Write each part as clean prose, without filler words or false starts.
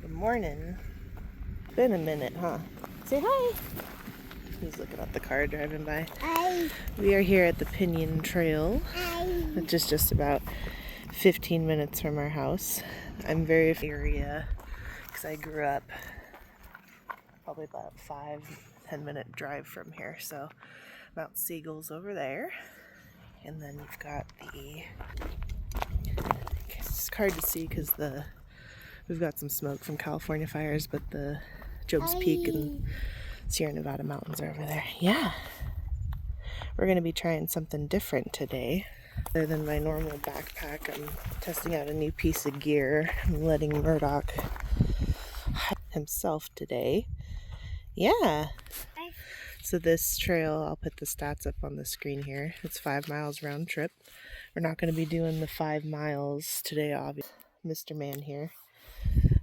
Good morning. Been a minute, huh? Say hi. He's looking at the car driving by. Hi. We are here at the Pinion Trail, Hi. which is just about 15 minutes from our house. I'm very area because I grew up probably about 5-10 minute drive from here. So Mount Siegel's over there, and then you've got the. It's hard to see because we've got some smoke from California fires, but the Job's Peak and Sierra Nevada mountains are over there. Yeah. We're going to be trying something different today. Other than my normal backpack, I'm testing out a new piece of gear. I'm letting Murdoch himself today. Yeah. So this trail, I'll put the stats up on the screen here. It's 5 miles round trip. We're not going to be doing the 5 miles today, obviously. Mr. Man here.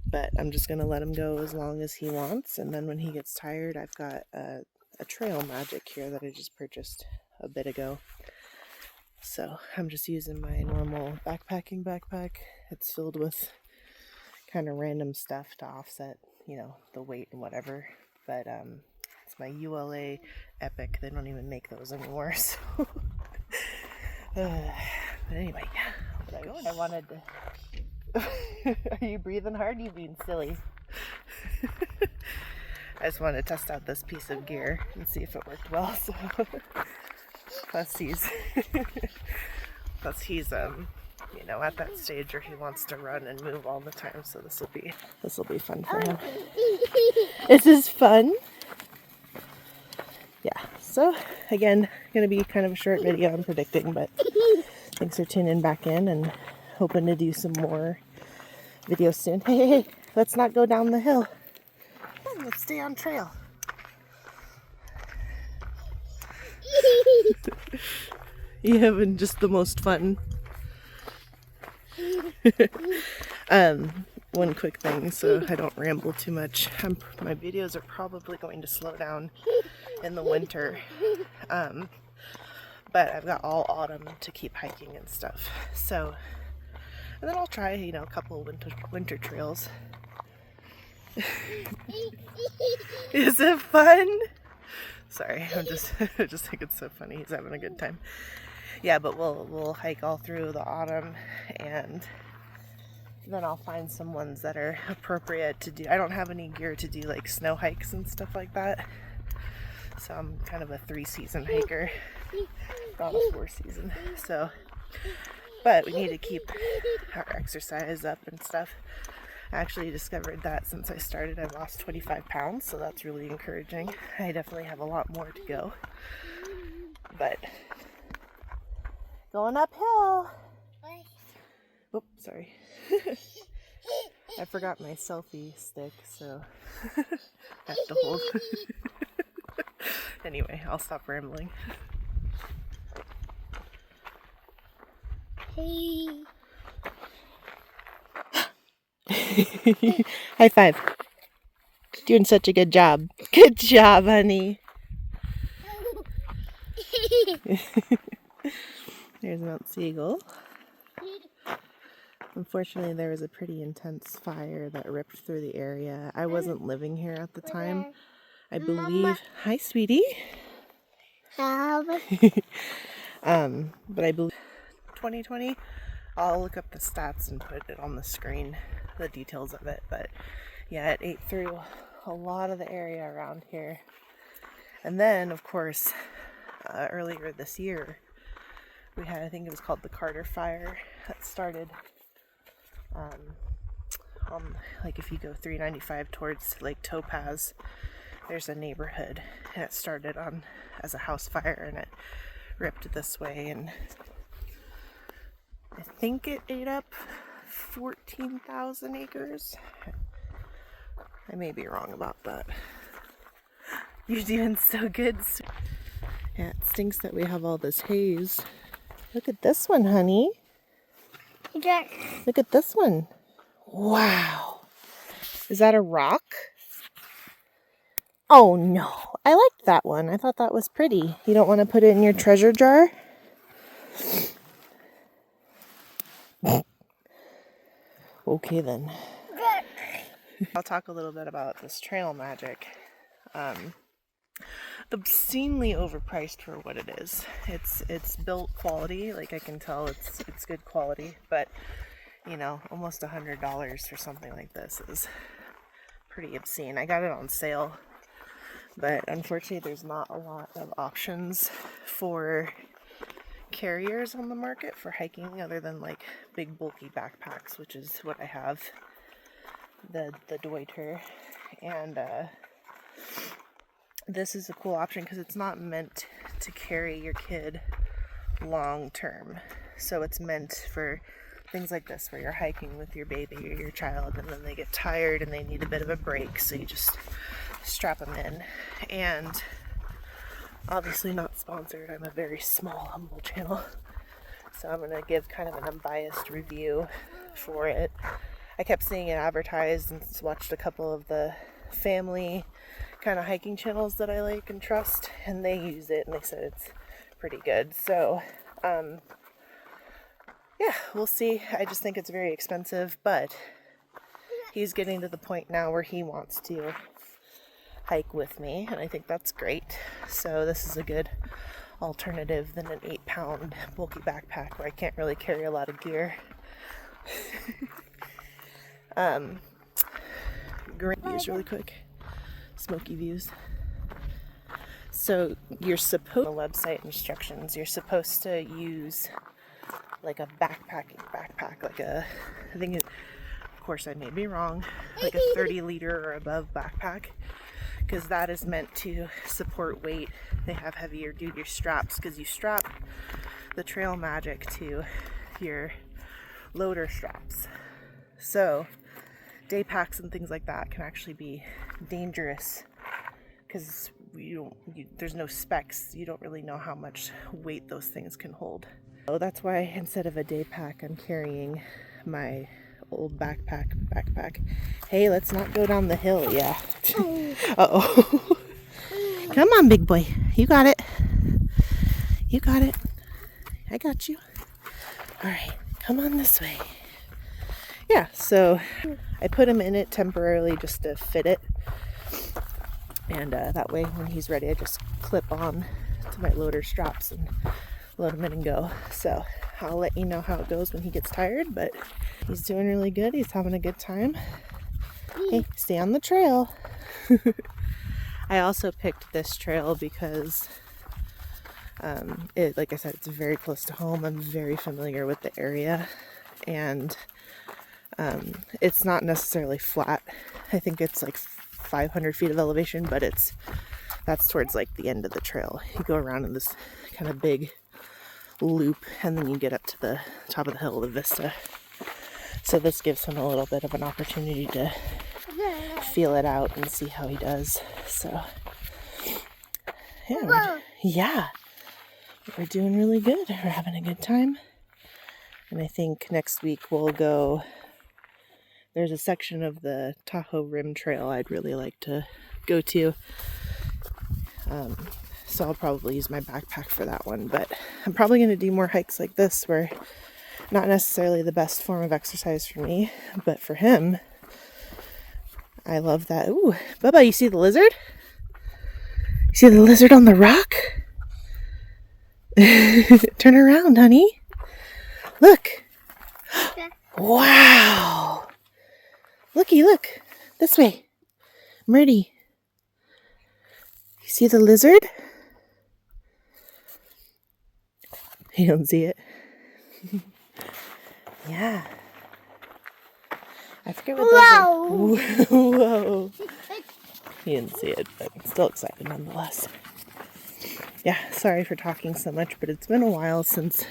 But I'm just going to let him go as long as he wants. And then when he gets tired, I've got a trail Magik here that I just purchased a bit ago. So I'm just using my normal backpacking backpack. It's filled with kind of random stuff to offset, the weight and whatever. But it's my ULA Epic. They don't even make those anymore. So, but anyway, yeah. I wanted to. Are you breathing hard? You being silly? I just wanted to test out this piece of gear and see if it worked well. So, plus he's at that stage where he wants to run and move all the time. So this will be fun for him. Is this fun? Yeah. So again, gonna be kind of a short video. I'm predicting, but thanks for tuning back in and hoping to do some more videos soon. Hey, let's not go down the hill. Let's stay on trail. You having just the most fun. One quick thing so I don't ramble too much. My videos are probably going to slow down in the winter. But I've got all autumn to keep hiking and stuff. So, and then I'll try, a couple winter trails. Is it fun? Sorry, I just think it's so funny. He's having a good time. Yeah, but we'll hike all through the autumn, and then I'll find some ones that are appropriate to do. I don't have any gear to do like snow hikes and stuff like that. So I'm kind of a 3-season hiker, not a 4-season. So, but we need to keep our exercise up and stuff. I actually discovered that since I started, I've lost 25 pounds, so that's really encouraging. I definitely have a lot more to go, but going uphill. Oops, sorry. I forgot my selfie stick, so I have to hold. Anyway, I'll stop rambling. Hey. High five. Doing such a good job. Good job, honey. There's Mount Siegel. Unfortunately, there was a pretty intense fire that ripped through the area. I wasn't living here at the time. I believe. Hi, sweetie. But I believe 2020. I'll look up the stats and put it on the screen, the details of it. But yeah, it ate through a lot of the area around here. And then, of course, earlier this year, we had, I think it was called the Carter Fire, that started on, like, if you go 395 towards Lake Topaz, there's a neighborhood, and it started on as a house fire, and it ripped this way, and I think it ate up 14,000 acres. I may be wrong about that. You're doing so good. Yeah, it stinks that we have all this haze. Look at this one, honey. Look at this one. Wow. Is that a rock? Oh no. I liked that one. I thought that was pretty. You don't want to put it in your treasure jar? Okay then. I'll talk a little bit about this trail Magik. Obscenely overpriced for what it is. It's built quality, like I can tell it's good quality, but you know, almost $100 for something like this is pretty obscene. I got it on sale, but unfortunately there's not a lot of options for carriers on the market for hiking other than like big bulky backpacks, which is what I have, the Deuter. And this is a cool option because it's not meant to carry your kid long term. So it's meant for things like this where you're hiking with your baby or your child and then they get tired and they need a bit of a break, so you just strap them in. And obviously not sponsored, I'm a very small, humble channel, so I'm gonna give kind of an unbiased review for it. I kept seeing it advertised and watched a couple of the family kind of hiking channels that I like and trust, and they use it and they said it's pretty good. So yeah, we'll see. I just think it's very expensive, but he's getting to the point now where he wants to hike with me, and I think that's great. So this is a good alternative than an 8-pound bulky backpack where I can't really carry a lot of gear. Great views really quick. Smoky views. So you're supposed, on the website instructions, you're supposed to use like a backpack, like a, I think it, of course I may be wrong, like a 30-liter or above backpack, because that is meant to support weight. They have heavier duty straps because you strap the trail Magik to your loader straps. So day packs and things like that can actually be dangerous because there's no specs. You don't really know how much weight those things can hold. So that's why instead of a day pack, I'm carrying my old backpack. Hey, let's not go down the hill. Yeah. Uh-oh. Come on, big boy. You got it. You got it. I got you. All right. Come on this way. Yeah, so I put him in it temporarily just to fit it. And that way when he's ready, I just clip on to my loader straps and load him in and go. So I'll let you know how it goes when he gets tired, but he's doing really good. He's having a good time. Hey, stay on the trail. I also picked this trail because like I said, it's very close to home. I'm very familiar with the area, and it's not necessarily flat. I think it's like 500 feet of elevation, but that's towards like the end of the trail. You go around in this kind of big loop and then you get up to the top of the hill, the vista. So this gives him a little bit of an opportunity to feel it out and see how he does. So yeah, we're doing really good. We're having a good time. And I think next week we'll go, there's a section of the Tahoe Rim Trail I'd really like to go to. So I'll probably use my backpack for that one, but I'm probably going to do more hikes like this where not necessarily the best form of exercise for me, but for him, I love that. Ooh, Bubba, you see the lizard? You see the lizard on the rock? Turn around, honey. Look. Wow. Looky, look. This way. Murdy. You see the lizard? You don't see it? Yeah. I forget what those are. Whoa. He didn't see it, but I'm still excited nonetheless. Yeah, sorry for talking so much, but it's been a while since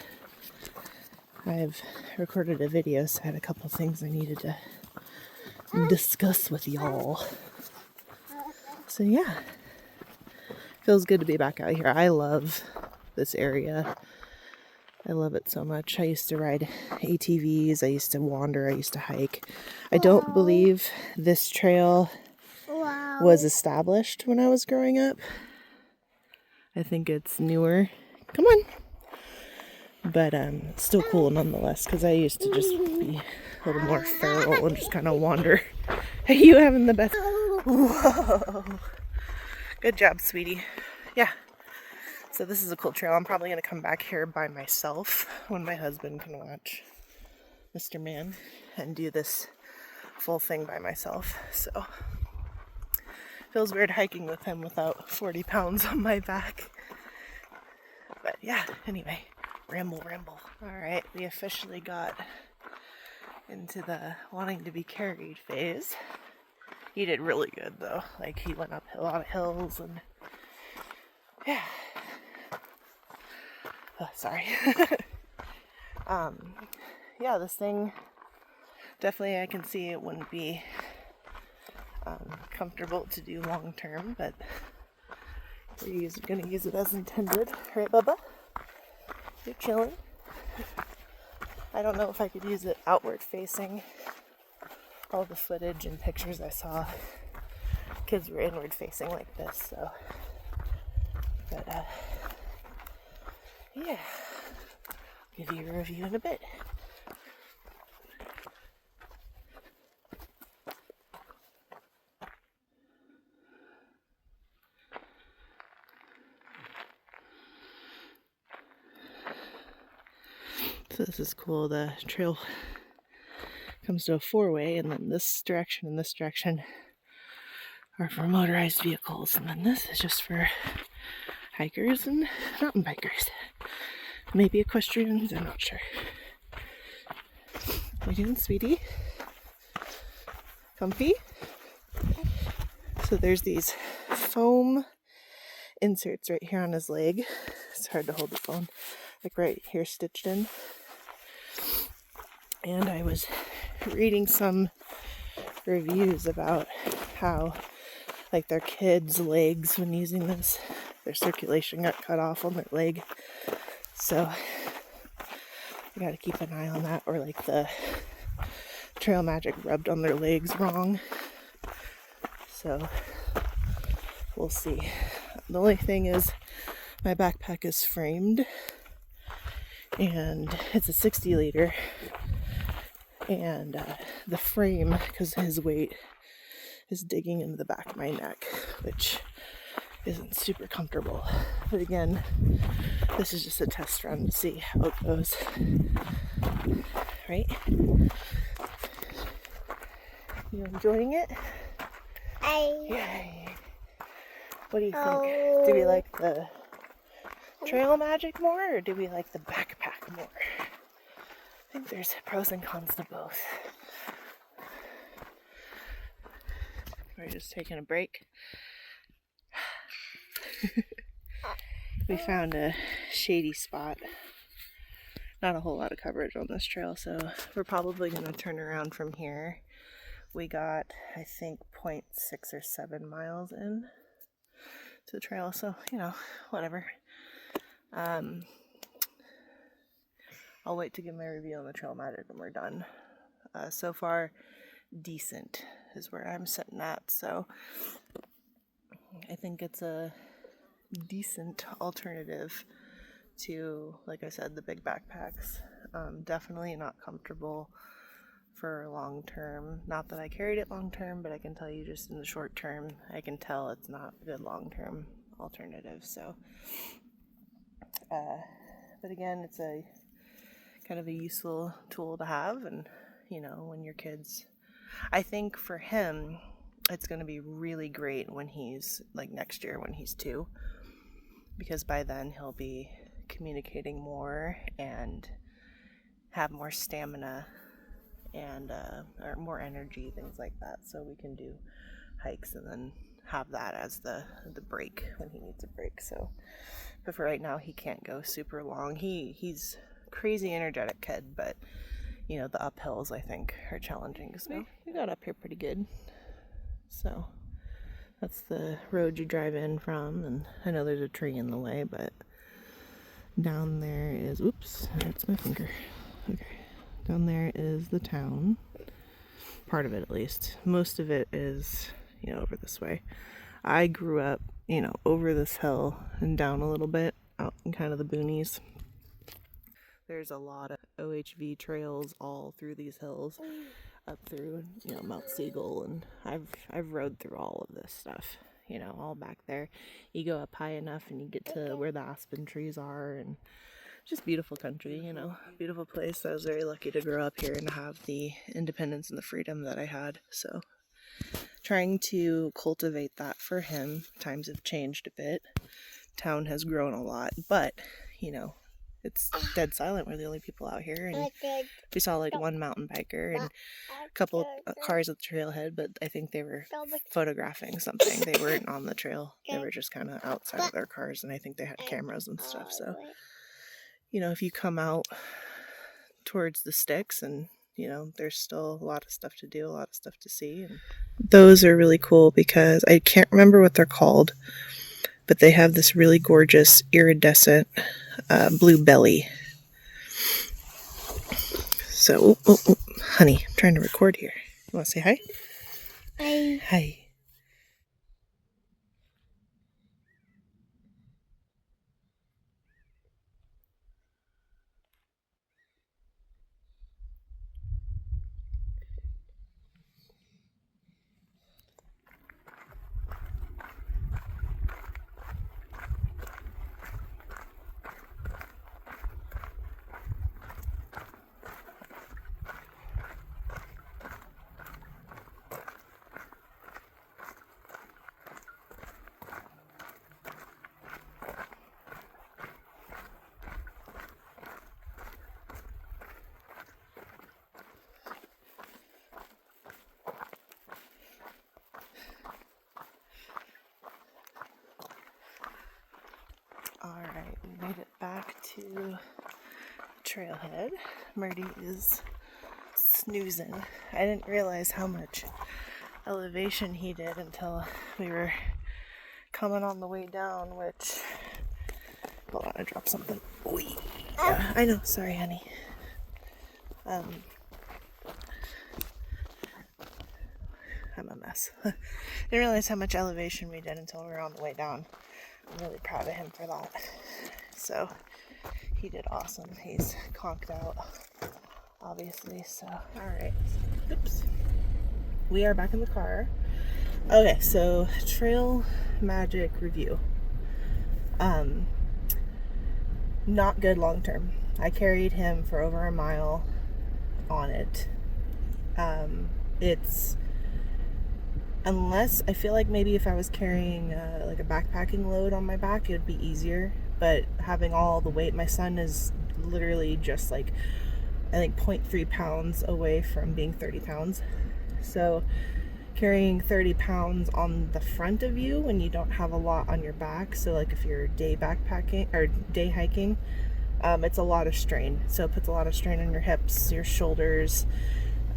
I've recorded a video, so I had a couple things I needed to discuss with y'all. So yeah, feels good to be back out here. I love this area. I love it so much. I used to ride ATVs, I used to wander, I used to hike. I don't believe this trail was established when I was growing up. I think it's newer. Come on. But still cool nonetheless, because I used to just be a little more feral and just kind of wander Are you having the best? Whoa. Good job, sweetie. Yeah. So this is a cool trail. I'm probably going to come back here by myself when my husband can watch Mr. Man and do this full thing by myself. So feels weird hiking with him without 40 pounds on my back. But yeah, anyway, ramble. All right, we officially got into the wanting to be carried phase. He did really good though. Like he went up a lot of hills and yeah. Oh, sorry. Yeah, this thing definitely I can see it wouldn't be comfortable to do long term, but we're gonna use it as intended, right, Bubba? You're chilling. I don't know if I could use it outward facing. All the footage and pictures I saw, kids were inward facing like this, so. But yeah, I'll give you a review in a bit. So this is cool. The trail comes to a four-way, and then this direction and this direction are for motorized vehicles, and then this is just for hikers and mountain bikers. Maybe equestrians, I'm not sure. How you doing, sweetie? Comfy? So there's these foam inserts right here on his leg. It's hard to hold the phone. Like right here stitched in. And I was reading some reviews about how like their kids' legs when using this, their circulation got cut off on their leg. So I gotta keep an eye on that, or like the Trail Magik rubbed on their legs wrong. So we'll see. The only thing is my backpack is framed and it's a 60 liter, and the frame, because his weight is digging into the back of my neck, which isn't super comfortable. But again, this is just a test run to see how it goes. Right? You enjoying it? Yay. What do you think? Do we like the Trail Magik more, or do we like the backpack more? I think there's pros and cons to both. We're just taking a break. We found a shady spot. Not a whole lot of coverage on this trail, so we're probably going to turn around from here. We got, I think, 0.6 or 7 miles in to the trail, so, you know, whatever. I'll wait to give my review on the Trail Magik when we're done. So far, decent is where I'm sitting at, so I think it's a decent alternative to, like I said, the big backpacks. Definitely not comfortable for long term. Not that I carried it long term, but I can tell you just in the short term, I can tell it's not a good long term alternative. So, but again, it's a kind of a useful tool to have, and you know, when your kids, I think for him, it's going to be really great when he's like next year when he's 2, because by then he'll be communicating more and have more stamina and or more energy, things like that, so we can do hikes and then have that as the break when he needs a break. So but for right now he can't go super long. He's crazy energetic kid, but you know, the uphills I think are challenging because we got up here pretty good. So that's the road you drive in from, and I know there's a tree in the way, but down there is, oops, that's my finger. Okay, down there is the town. Part of it, at least. Most of it is, you know, over this way. I grew up, you know, over this hill and down a little bit, out in kind of the boonies. There's a lot of OHV trails all through these hills. up through, you know, Mount Siegel, and I've rode through all of this stuff, you know, all back there. You go up high enough and you get to where the aspen trees are, and just beautiful country, you know, beautiful place. I was very lucky to grow up here and have the independence and the freedom that I had. So trying to cultivate that for him. Times have changed a bit. Town has grown a lot, but, you know, it's dead silent. We're the only people out here, and we saw like one mountain biker and a couple cars at the trailhead, but I think they were photographing something. They weren't on the trail. They were just kind of outside of their cars, and I think they had cameras and stuff. So, you know, if you come out towards the sticks, and, you know, there's still a lot of stuff to do, a lot of stuff to see. And those are really cool because I can't remember what they're called, but they have this really gorgeous iridescent blue belly. So, honey, I'm trying to record here. You want to say hi? Hi. Hi. Alright, we made it back to the trailhead. Murdy is snoozing. I didn't realize how much elevation he did until we were coming on the way down, which... Hold on, I dropped something. Oh, yeah, I know. Sorry, honey. I'm a mess. Didn't realize how much elevation we did until we were on the way down. I'm really proud of him for that. So he did awesome. He's conked out, obviously. So alright. Oops. We are back in the car. Okay, so trail Magik review. Not good long term. I carried him for over a mile on it. It's, unless I feel like maybe if I was carrying like a backpacking load on my back, it would be easier. But having all the weight, my son is literally just like, I think 0.3 pounds away from being 30 pounds. So carrying 30 pounds on the front of you when you don't have a lot on your back, so like if you're day backpacking or day hiking, it's a lot of strain. So it puts a lot of strain on your hips, your shoulders.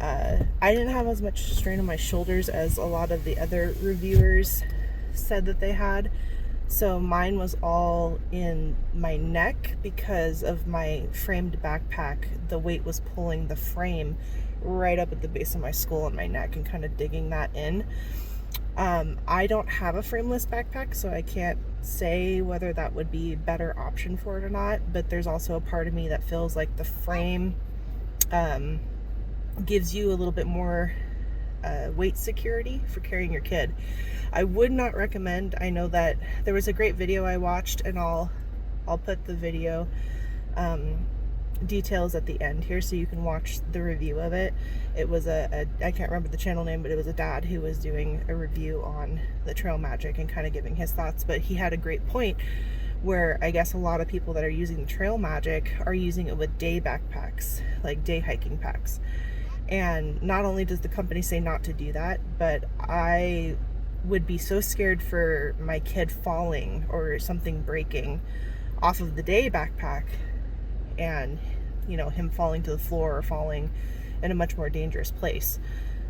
I didn't have as much strain on my shoulders as a lot of the other reviewers said that they had. So mine was all in my neck because of my framed backpack. The weight was pulling the frame right up at the base of my skull and my neck and kind of digging that in. I don't have a frameless backpack, so I can't say whether that would be a better option for it or not, but there's also a part of me that feels like the frame gives you a little bit more weight security for carrying your kid. I would not recommend, I know that there was a great video I watched, and I'll put the video details at the end here so you can watch the review of it. It was I can't remember the channel name, but it was a dad who was doing a review on the Trail Magik and kind of giving his thoughts, but he had a great point where I guess a lot of people that are using the Trail Magik are using it with day backpacks, like day hiking packs. And not only does the company say not to do that, but I would be so scared for my kid falling or something breaking off of the day backpack and, you know, him falling to the floor or falling in a much more dangerous place.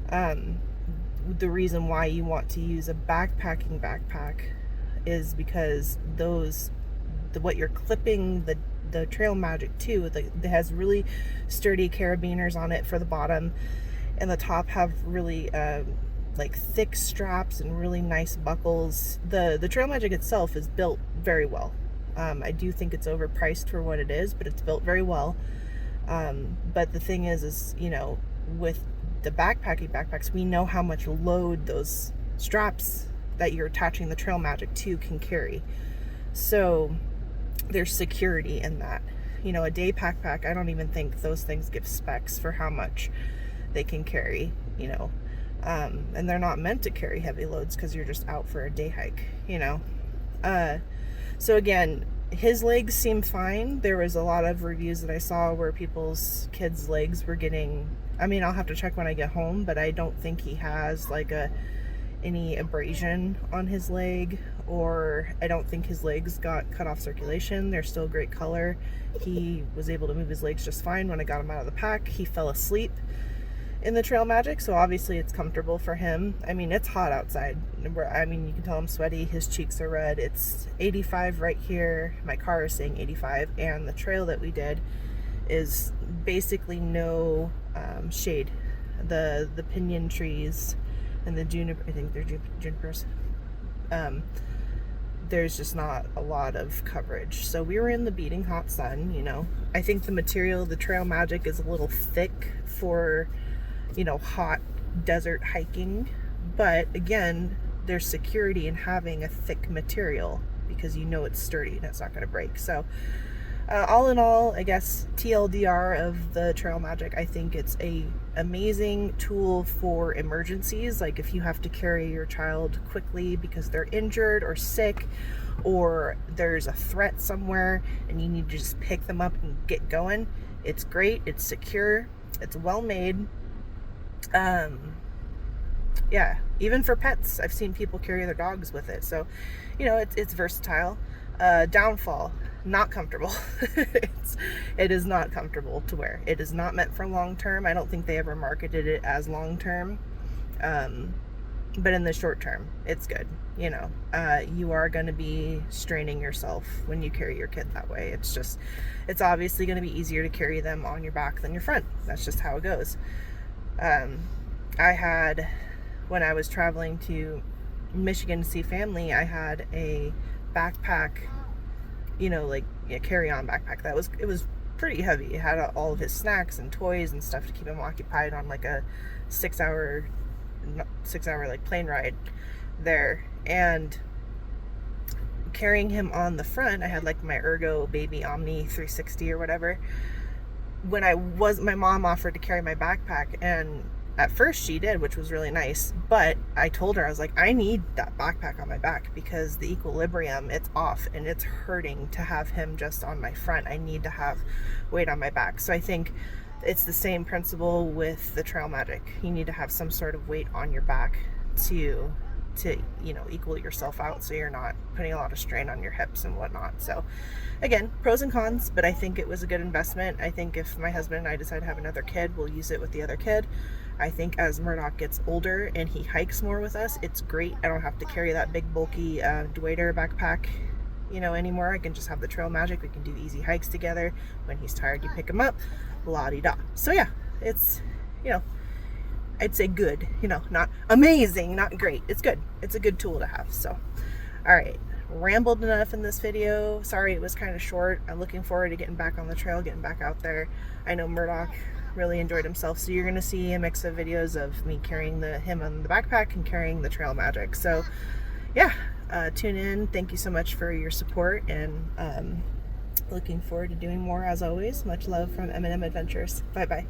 The reason why you want to use a backpacking backpack is because what you're clipping the Trail Magik to, it has really sturdy carabiners on it for the bottom, and the top have really like thick straps and really nice buckles. The Trail Magik itself is built very well. I do think it's overpriced for what it is, but it's built very well. But the thing is, you know, with the backpacks, we know how much load those straps that you're attaching the Trail Magik to can carry. So there's security in that. You know, a day backpack, I don't even think those things give specs for how much they can carry, you know. And they're not meant to carry heavy loads because you're just out for a day hike, you know. So again, his legs seem fine. There was a lot of reviews that I saw where people's kids' legs were getting, I mean, I'll have to check when I get home, but I don't think he has like any abrasion on his leg, or I don't think his legs got cut off circulation. They're still great color. He was able to move his legs just fine when I got him out of the pack. He fell asleep in the Trail Magik, so obviously it's comfortable for him. I mean, it's hot outside. I mean, you can tell I'm sweaty. His cheeks are red. It's 85 right here. My car is saying 85, and the trail that we did is basically no shade. The pinyon trees and the juniper, I think they're junipers, there's just not a lot of coverage. So we were in the beating hot sun, you know. I think the material, the Trail Magik, is a little thick for, you know, hot desert hiking, but again, there's security in having a thick material because you know it's sturdy and it's not going to break. So all in all, I guess TLDR of the Trail Magik, I think it's a amazing tool for emergencies, like if you have to carry your child quickly because they're injured or sick, or there's a threat somewhere and you need to just pick them up and get going. It's great, it's secure, it's well made. Yeah, even for pets, I've seen people carry their dogs with it. So, you know, it's versatile. Downfall, not comfortable. It is not comfortable to wear. It is not meant for long term. I don't think they ever marketed it as long term. But in the short term, it's good. You know, you are going to be straining yourself when you carry your kid that way. It's obviously going to be easier to carry them on your back than your front. That's just how it goes. I had, when I was traveling to Michigan to see family, I had a backpack, you know, like a carry-on backpack it was pretty heavy. It had all of his snacks and toys and stuff to keep him occupied on like a 6 hour like plane ride there. And carrying him on the front, I had like my Ergo Baby Omni 360 or whatever. When my mom offered to carry my backpack, and at first she did, which was really nice, but I told her, I was like, I need that backpack on my back because the equilibrium, it's off and it's hurting to have him just on my front. I need to have weight on my back. So I think it's the same principle with the Trail Magik. You need to have some sort of weight on your back to you know, equal yourself out so you're not putting a lot of strain on your hips and whatnot. So again, pros and cons, but I think it was a good investment. I think if my husband and I decide to have another kid, we'll use it with the other kid. I think as Murdoch gets older and he hikes more with us, it's great. I don't have to carry that big bulky Dwader backpack, you know, anymore. I can just have the Trail Magik. We can do easy hikes together. When he's tired, you pick him up, la-di-da. So yeah, it's, you know, I'd say good, you know, not amazing, not great. It's good. It's a good tool to have. So, all right, rambled enough in this video. Sorry it was kind of short. I'm looking forward to getting back on the trail, getting back out there. I know Murdoch really enjoyed himself, so you're going to see a mix of videos of me carrying him on the backpack and carrying the Trail Magik. So, yeah, tune in. Thank you so much for your support, and looking forward to doing more as always. Much love from M&M Adventures. Bye-bye.